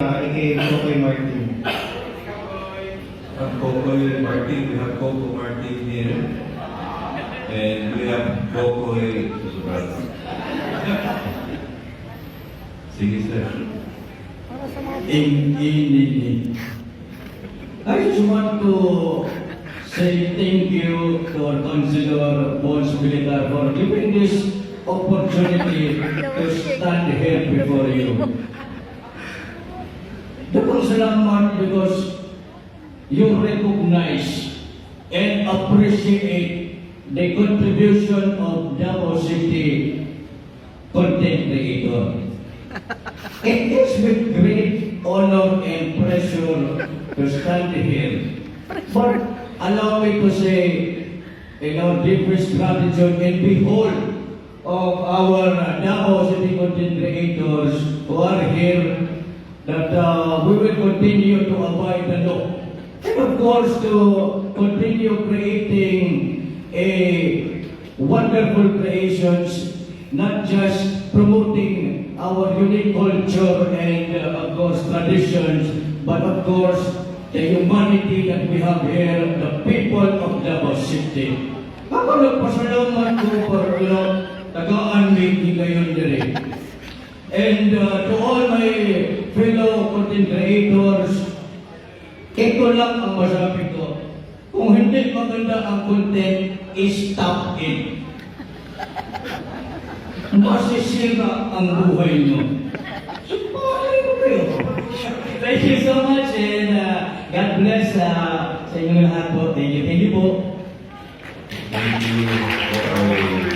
Kokoy Martin. Kokoy Martin, we have Coco Martin here. And we have Kokoy Barato. Sige, sir. I just want to say thank you to our Konsehal Bonz Militar for giving this opportunity to stand here before you. Daghang salamat because you recognize and appreciate the contribution of Davao City content creator. It is with great honor and pleasure to stand here. But allow me to say, deepest gratitude and behold of our Davao City content creators who are here, that we will continue to abide the law. And of course, to continue creating a wonderful creations, not just promoting our unique culture and of course traditions, but of course the humanity that we have here, the people of Davao City. Ako nagpasalamat ko for tagaan may ngayon din. And to all my fellow content creators, ito lang ang masabi ko. Kung hindi maganda ang content, stop it. Masisira ang buhay nyo. So, pahali ko kayo. Thank you so much and God bless sa inyong lahat po. Thank you po. Thank you, Kokoy Martin.